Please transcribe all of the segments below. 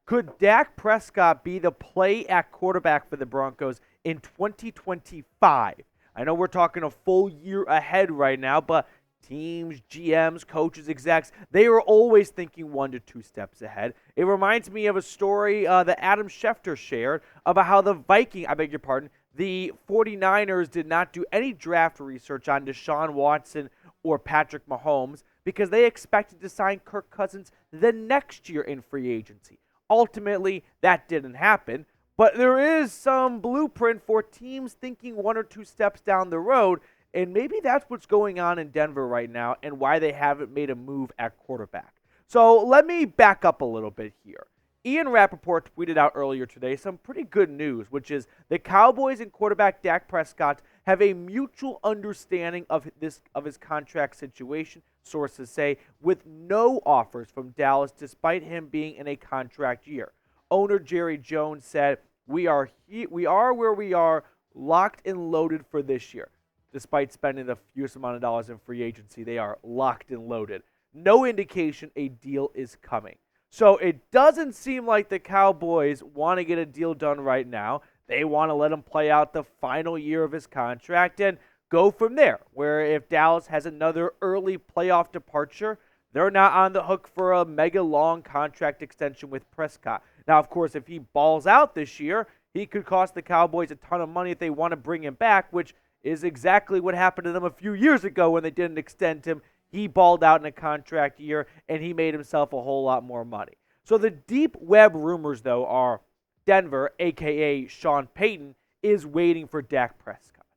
Could Dak Prescott be the play at quarterback for the Broncos in 2025? I know we're talking a full year ahead right now, but teams, GMs, coaches, execs, they are always thinking 1 to 2 steps ahead. It reminds me of a story that Adam Schefter shared about how the 49ers did not do any draft research on Deshaun Watson or Patrick Mahomes because they expected to sign Kirk Cousins the next year in free agency. Ultimately, that didn't happen, but there is some blueprint for teams thinking 1 or 2 steps down the road, and maybe that's what's going on in Denver right now and why they haven't made a move at quarterback. So let me back up a little bit here. Ian Rapoport tweeted out earlier today some pretty good news, which is the Cowboys and quarterback Dak Prescott have a mutual understanding of his contract situation, sources say, with no offers from Dallas despite him being in a contract year. Owner Jerry Jones said, we are where we are, locked and loaded for this year. Despite spending the fewest amount of dollars in free agency, they are locked and loaded. No indication a deal is coming. So it doesn't seem like the Cowboys want to get a deal done right now. They want to let him play out the final year of his contract and go from there, where if Dallas has another early playoff departure, they're not on the hook for a mega long contract extension with Prescott. Now, of course, if he balls out this year, he could cost the Cowboys a ton of money if they want to bring him back, which is exactly what happened to them a few years ago when they didn't extend him. He balled out in a contract year, and he made himself a whole lot more money. So the deep web rumors, though, are Denver, a.k.a. Sean Payton, is waiting for Dak Prescott.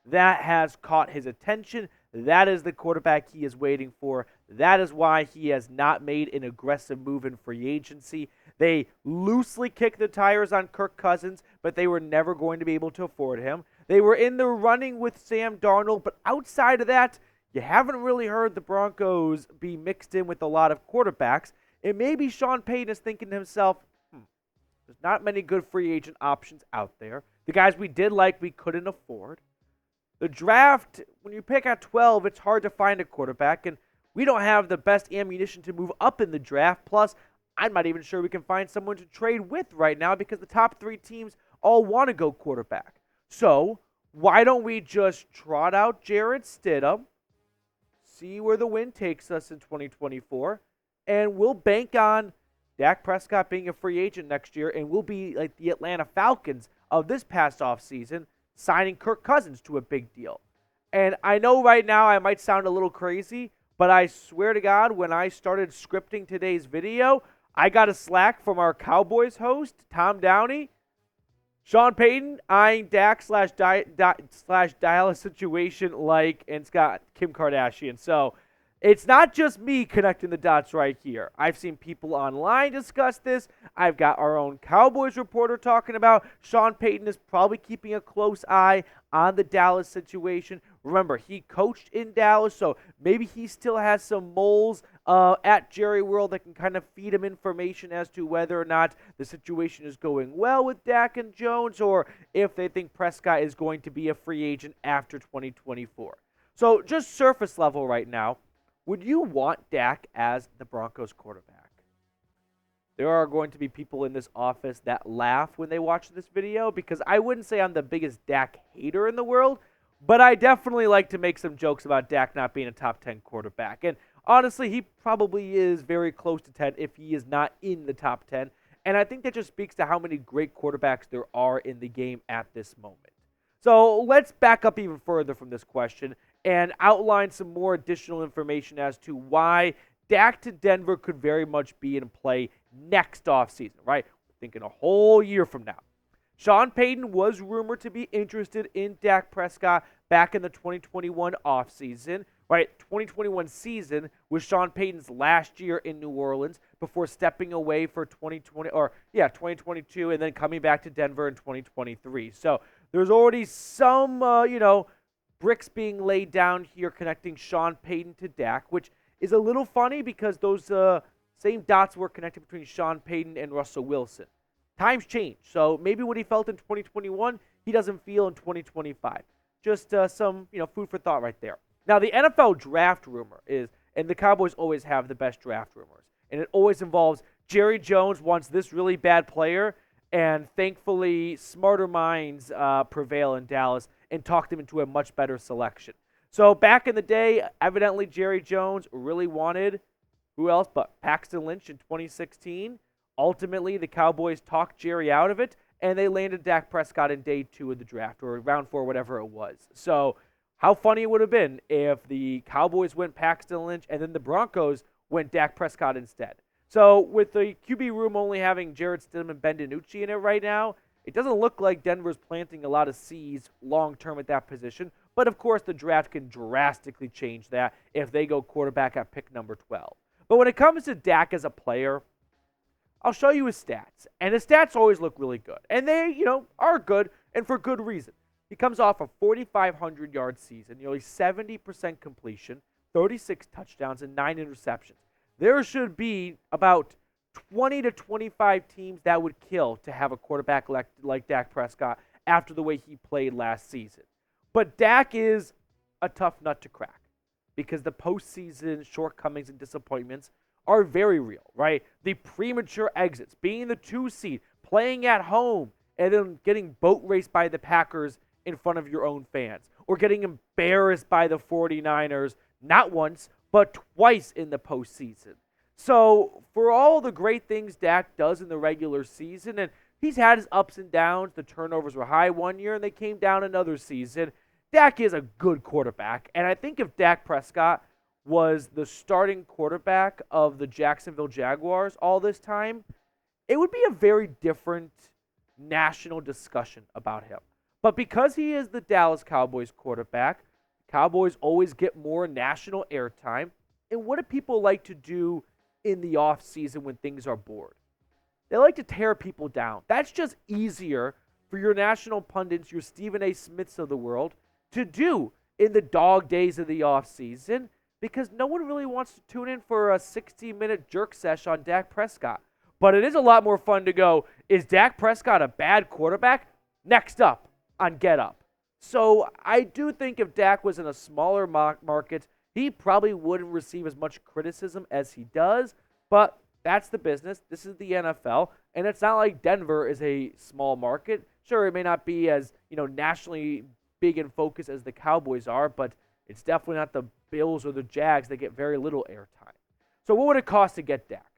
That has caught his attention. That is the quarterback he is waiting for. That is why he has not made an aggressive move in free agency. They loosely kicked the tires on Kirk Cousins, but they were never going to be able to afford him. They were in the running with Sam Darnold, but outside of that, you haven't really heard the Broncos be mixed in with a lot of quarterbacks. And maybe Sean Payton is thinking to himself, there's not many good free agent options out there. The guys we did like, we couldn't afford. The draft, when you pick at 12, it's hard to find a quarterback, and we don't have the best ammunition to move up in the draft. Plus, I'm not even sure we can find someone to trade with right now because the top 3 teams all want to go quarterback. So, why don't we just trot out Jarrett Stidham, see where the wind takes us in 2024, and we'll bank on Dak Prescott being a free agent next year, and we'll be like the Atlanta Falcons of this past offseason, signing Kirk Cousins to a big deal. And I know right now I might sound a little crazy, but I swear to God, when I started scripting today's video, I got a slack from our Cowboys host, Tom Downey. Sean Payton eyeing Dak slash Dallas situation like, and it's got Kim Kardashian. So it's not just me connecting the dots right here. I've seen people online discuss this. I've got our own Cowboys reporter talking about Sean Payton is probably keeping a close eye on the Dallas situation. Remember, he coached in Dallas, so maybe he still has some moles at Jerry World that can kind of feed him information as to whether or not the situation is going well with Dak and Jones, or if they think Prescott is going to be a free agent after 2024. So just surface level right now, would you want Dak as the Broncos quarterback? There are going to be people in this office that laugh when they watch this video because I wouldn't say I'm the biggest Dak hater in the world, but I definitely like to make some jokes about Dak not being a top 10 quarterback. And honestly, he probably is very close to 10 if he is not in the top 10. And I think that just speaks to how many great quarterbacks there are in the game at this moment. So let's back up even further from this question and outline some more additional information as to why Dak to Denver could very much be in play next offseason, right? We're thinking a whole year from now. Sean Payton was rumored to be interested in Dak Prescott back in the 2021 offseason, right? 2021 season was Sean Payton's last year in New Orleans before stepping away for 2022 and then coming back to Denver in 2023. So there's already some, bricks being laid down here connecting Sean Payton to Dak, which is a little funny because those same dots were connected between Sean Payton and Russell Wilson. Times change, so maybe what he felt in 2021, he doesn't feel in 2025. Just some food for thought right there. Now, the NFL draft rumor is, and the Cowboys always have the best draft rumors, and it always involves Jerry Jones wants this really bad player, and thankfully smarter minds prevail in Dallas and talked him into a much better selection. So back in the day, evidently Jerry Jones really wanted who else but Paxton Lynch in 2016. Ultimately, the Cowboys talked Jerry out of it, and they landed Dak Prescott in day 2 of the draft, or round 4, whatever it was. So how funny it would have been if the Cowboys went Paxton Lynch and then the Broncos went Dak Prescott instead. So with the QB room only having Jarrett Stidham and Ben DiNucci in it right now, it doesn't look like Denver's planting a lot of seeds long-term at that position. But, of course, the draft can drastically change that if they go quarterback at pick number 12. But when it comes to Dak as a player, I'll show you his stats. And his stats always look really good. And they, are good, and for good reason. He comes off a 4,500-yard season, nearly 70% completion, 36 touchdowns, and 9 interceptions. There should be about 20 to 25 teams that would kill to have a quarterback like Dak Prescott after the way he played last season. But Dak is a tough nut to crack because the postseason shortcomings and disappointments are very real, right? The premature exits, being the 2 seed, playing at home, and then getting boat raced by the Packers in front of your own fans, or getting embarrassed by the 49ers, not once, but twice in the postseason. So for all the great things Dak does in the regular season, and he's had his ups and downs, the turnovers were high one year and they came down another season, Dak is a good quarterback. And I think if Dak Prescott was the starting quarterback of the Jacksonville Jaguars all this time, it would be a very different national discussion about him. But because he is the Dallas Cowboys quarterback, Cowboys always get more national airtime. And what do people like to do in the offseason when things are bored? They like to tear people down. That's just easier for your national pundits, your Stephen A. Smiths of the world, to do in the dog days of the offseason, because no one really wants to tune in for a 60-minute jerk sesh on Dak Prescott. But it is a lot more fun to go, is Dak Prescott a bad quarterback? Next up on Get Up. So I do think if Dak was in a smaller market, he probably wouldn't receive as much criticism as he does, but that's the business. This is the NFL, and it's not like Denver is a small market. Sure, it may not be as, nationally big in focus as the Cowboys are, but it's definitely not the Bills or the Jags that get very little airtime. So what would it cost to get Dak?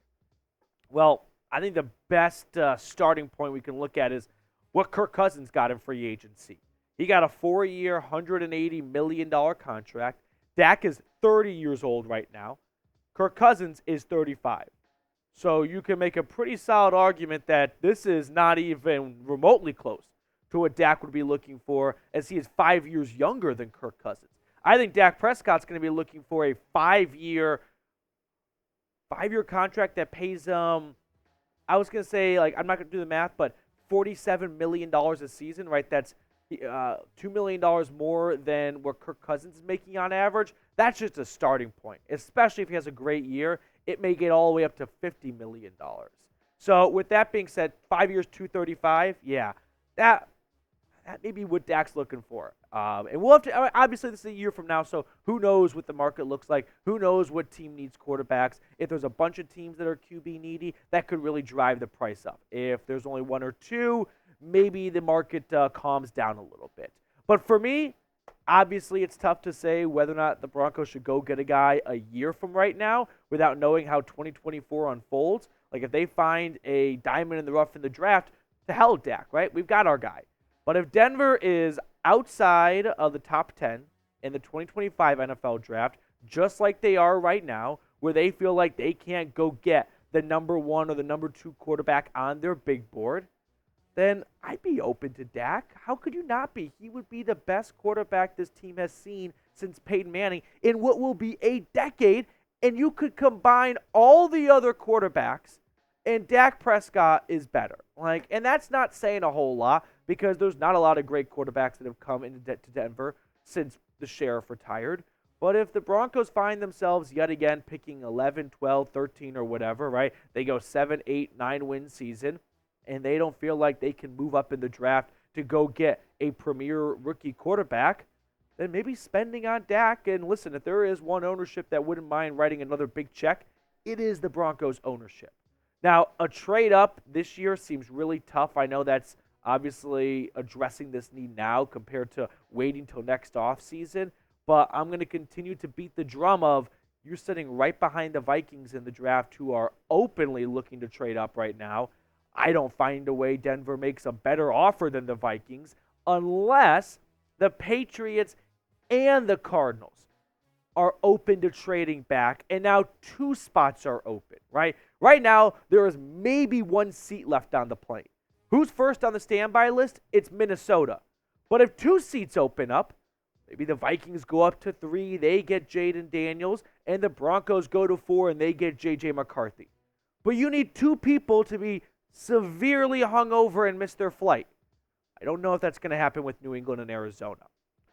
Well, I think the best starting point we can look at is what Kirk Cousins got in free agency. He got a 4-year, $180 million contract. Dak is 30 years old right now. Kirk Cousins is 35. So you can make a pretty solid argument that this is not even remotely close to what Dak would be looking for, as he is 5 years younger than Kirk Cousins. I think Dak Prescott's going to be looking for a 5-year contract that pays I was going to say, I'm not going to do the math, but $47 million a season, right? That's $2 million more than what Kirk Cousins is making on average. That's just a starting point, especially if he has a great year. It may get all the way up to $50 million. So with that being said, 5 years, $235, yeah, that may be what Dak's looking for. And we'll have to, obviously this is a year from now, so who knows what the market looks like? Who knows what team needs quarterbacks? If there's a bunch of teams that are QB needy, that could really drive the price up. If there's only one or two, maybe the market calms down a little bit. But for me, obviously it's tough to say whether or not the Broncos should go get a guy a year from right now without knowing how 2024 unfolds. Like if they find a diamond in the rough in the draft, to hell with Dak, right? We've got our guy. But if Denver is outside of the top 10 in the 2025 NFL draft, just like they are right now, where they feel like they can't go get the number 1 or the number 2 quarterback on their big board, then I'd be open to Dak. How could you not be? He would be the best quarterback this team has seen since Peyton Manning in what will be a decade, and you could combine all the other quarterbacks, and Dak Prescott is better. And that's not saying a whole lot, because there's not a lot of great quarterbacks that have come into to Denver since the sheriff retired. But if the Broncos find themselves yet again picking 11, 12, 13 or whatever, right? They go 7, 8, 9-win season, and they don't feel like they can move up in the draft to go get a premier rookie quarterback, then maybe spending on Dak. And listen, if there is one ownership that wouldn't mind writing another big check, it is the Broncos ownership. Now, a trade up this year seems really tough. I know that's obviously addressing this need now compared to waiting till next offseason, but I'm going to continue to beat the drum of you're sitting right behind the Vikings in the draft who are openly looking to trade up right now. I don't find a way Denver makes a better offer than the Vikings unless the Patriots and the Cardinals are open to trading back, and now 2 spots are open, right? Right now, there is maybe 1 seat left on the plane. Who's first on the standby list? It's Minnesota. But if 2 seats open up, maybe the Vikings go up to 3, they get Jaden Daniels, and the Broncos go to 4, and they get J.J. McCarthy. But you need 2 people to be severely hungover and miss their flight. I don't know if that's going to happen with New England and Arizona.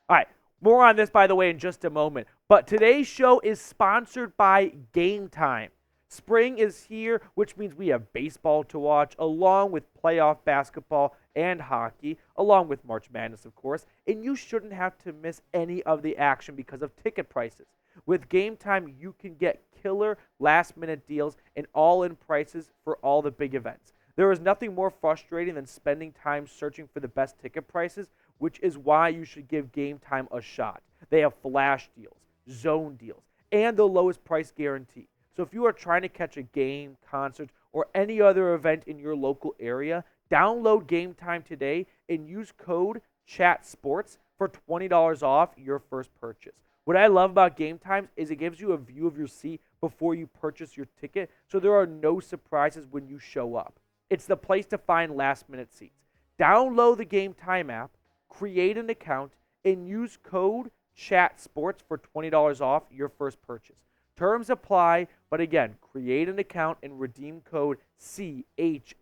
All right. More on this, by the way, in just a moment. But today's show is sponsored by Game Time. Spring is here, which means we have baseball to watch, along with playoff basketball and hockey, along with March Madness, of course. And you shouldn't have to miss any of the action because of ticket prices. With Game Time, you can get killer last-minute deals and all-in prices for all the big events. There is nothing more frustrating than spending time searching for the best ticket prices, which is why you should give Game Time a shot. They have flash deals, zone deals, and the lowest price guarantee. So if you are trying to catch a game, concert, or any other event in your local area, download Game Time today and use code CHATSPORTS for $20 off your first purchase. What I love about Game Time is it gives you a view of your seat before you purchase your ticket, so there are no surprises when you show up. It's the place to find last-minute seats. Download the Game Time app, create an account, and use code CHATSPORTS for $20 off your first purchase. Terms apply, but again, create an account and redeem code CHATSPORTS,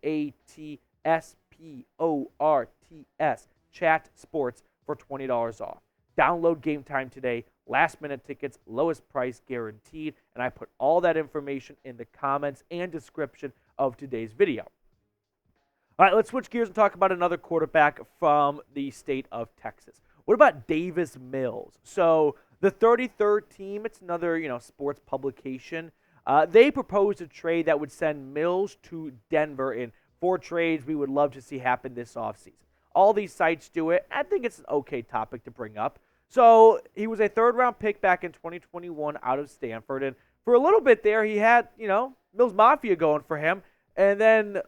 CHATSPORTS for $20 off. Download Game Time today. Last-minute tickets, lowest price guaranteed, and I put all that information in the comments and description of today's video. All right, let's switch gears and talk about another quarterback from the state of Texas. What about Davis Mills? So the 33rd team, it's another sports publication. They proposed a trade that would send Mills to Denver in 4 trades we would love to see happen this offseason. All these sites do it. I think it's an okay topic to bring up. So he was a 3rd-round pick back in 2021 out of Stanford, and for a little bit there, he had Mills Mafia going for him, and then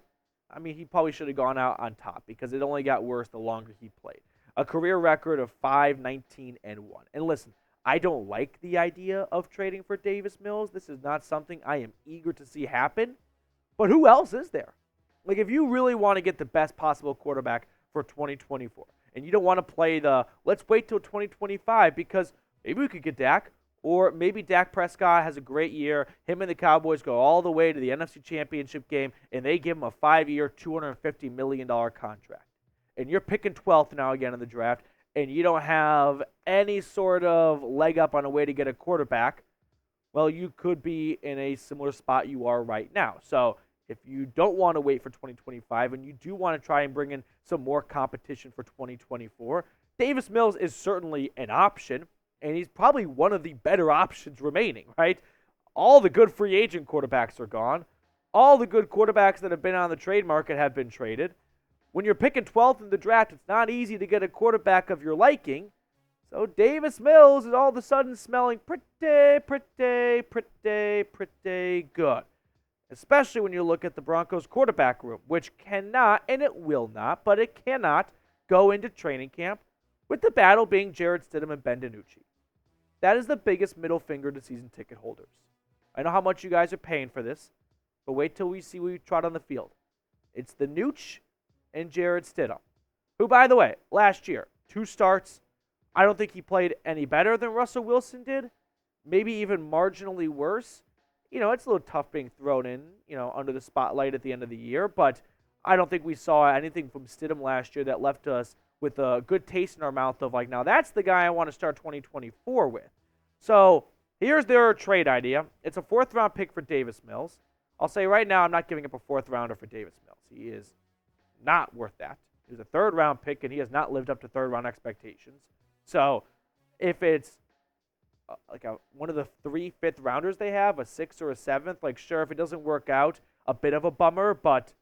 he probably should have gone out on top because it only got worse the longer he played. A career record of 5-19-1. And listen, I don't like the idea of trading for Davis Mills. This is not something I am eager to see happen. But who else is there? Like, if you really want to get the best possible quarterback for 2024, and you don't want to play the let's wait till 2025 because maybe we could get Dak, or maybe Dak Prescott has a great year. Him and the Cowboys go all the way to the NFC Championship game, and they give him a 5-year, $250 million contract. And you're picking 12th now again in the draft, and you don't have any sort of leg up on a way to get a quarterback. Well, you could be in a similar spot you are right now. So if you don't want to wait for 2025 and you do want to try and bring in some more competition for 2024, Davis Mills is certainly an option. And he's probably one of the better options remaining, right? All the good free agent quarterbacks are gone. All the good quarterbacks that have been on the trade market have been traded. When you're picking 12th in the draft, it's not easy to get a quarterback of your liking. So Davis Mills is all of a sudden smelling pretty good. Especially when you look at the Broncos quarterback room, which cannot, and it will not, but it cannot go into training camp with the battle being Jarrett Stidham and Ben DiNucci. That is the biggest middle finger to season ticket holders. I know how much you guys are paying for this, but wait till we see we trot on the field. It's the Nooch and Jarrett Stidham, who, by the way, last year, 2 starts. I don't think he played any better than Russell Wilson did, maybe even marginally worse. It's a little tough being thrown in, under the spotlight at the end of the year, but I don't think we saw anything from Stidham last year that left us with a good taste in our mouth of now that's the guy I want to start 2024 with. So here's their trade idea. It's a 4th-round pick for Davis Mills. I'll say right now I'm not giving up a 4th-rounder for Davis Mills. He is not worth that. He was a 3rd-round pick, and he has not lived up to 3rd-round expectations. So if it's one of the 3 5th-rounders they have, a 6th or a 7th, sure, if it doesn't work out, a bit of a bummer, but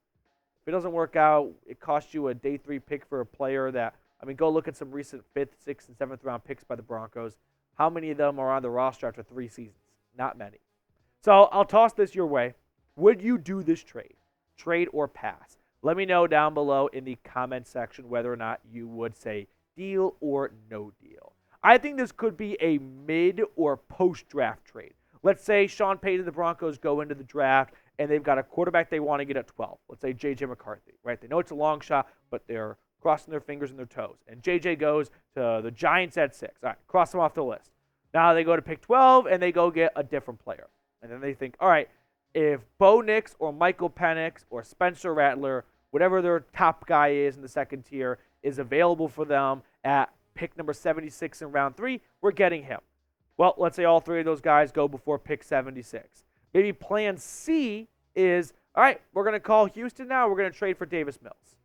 if it doesn't work out, it costs you a day 3 pick for a player that, I mean, go look at some recent 5th, 6th, and 7th round picks by the Broncos. How many of them are on the roster after 3 seasons? Not many. So I'll toss this your way. Would you do this trade? Trade or pass? Let me know down below in the comment section whether or not you would say deal or no deal. I think this could be a mid or post-draft trade. Let's say Sean Payton and the Broncos go into the draft and they've got a quarterback they want to get at 12. Let's say J.J. McCarthy, right? They know it's a long shot, but they're crossing their fingers and their toes. And J.J. goes to the Giants at 6. All right, cross them off the list. Now they go to pick 12 and they go get a different player. And then they think, all right, if Bo Nix or Michael Penix or Spencer Rattler, whatever their top guy is in the second tier, is available for them at pick number 76 in round 3, we're getting him. Well, let's say all 3 of those guys go before pick 76. Maybe plan C is, all right, we're going to call Houston now. We're going to trade for Davis Mills.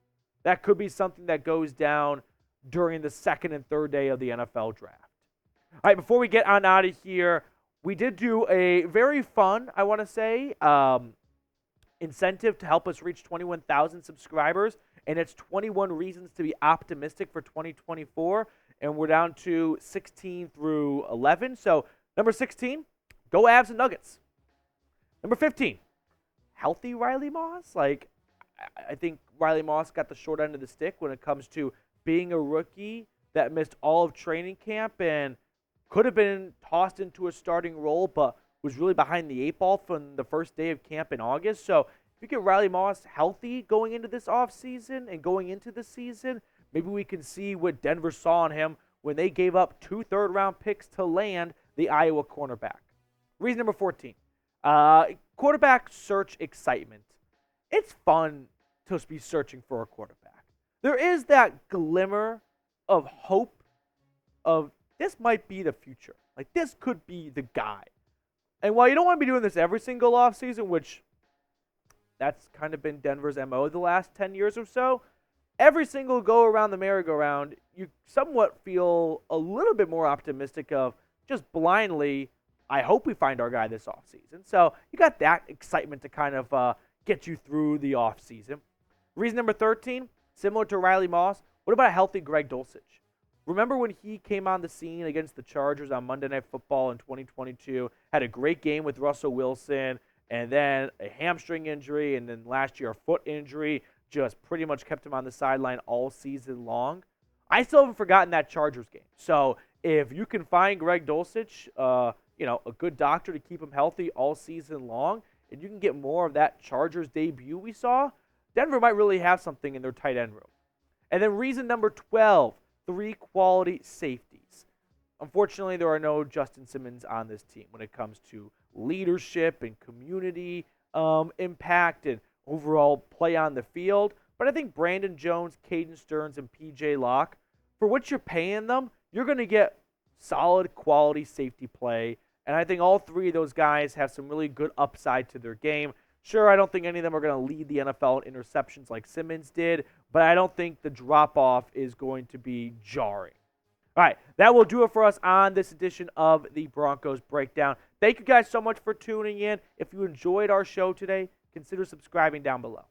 That could be something that goes down during the second and third day of the NFL draft. All right, before we get on out of here, we did do a very fun, I want to say, incentive to help us reach 21,000 subscribers, and it's 21 reasons to be optimistic for 2024, and we're down to 16 through 11. So number 16, go Avs and Nuggets. Number 15, healthy Riley Moss. Like, I think Riley Moss got the short end of the stick when it comes to being a rookie that missed all of training camp and could have been tossed into a starting role, but was really behind the 8 ball from the first day of camp in August. So if you get Riley Moss healthy going into this offseason and going into the season, maybe we can see what Denver saw in him when they gave up 2 third-round picks to land the Iowa cornerback. Reason number 14, quarterback search excitement. It's fun to be searching for a quarterback. There is that glimmer of hope of this might be the future. Like, this could be the guy. And while you don't want to be doing this every single offseason, which that's kind of been Denver's MO the last 10 years or so, every single go around the merry-go-round, you somewhat feel a little bit more optimistic of just blindly, I hope we find our guy this offseason. So you got that excitement to kind of get you through the offseason. Reason number 13, similar to Riley Moss, what about a healthy Greg Dulcich? Remember when he came on the scene against the Chargers on Monday Night Football in 2022, had a great game with Russell Wilson, and then a hamstring injury, and then last year a foot injury just pretty much kept him on the sideline all season long? I still haven't forgotten that Chargers game. So if you can find Greg Dulcich, a good doctor to keep him healthy all season long, and you can get more of that Chargers debut we saw, Denver might really have something in their tight end room. And then reason number 12, 3 quality safeties. Unfortunately, there are no Justin Simmons on this team when it comes to leadership and community impact and overall play on the field. But I think Brandon Jones, Caden Stearns, and P.J. Locke, for what you're paying them, you're going to get solid quality safety play. And I think all 3 of those guys have some really good upside to their game. Sure, I don't think any of them are going to lead the NFL in interceptions like Simmons did, but I don't think the drop-off is going to be jarring. All right, that will do it for us on this edition of the Broncos Breakdown. Thank you guys so much for tuning in. If you enjoyed our show today, consider subscribing down below.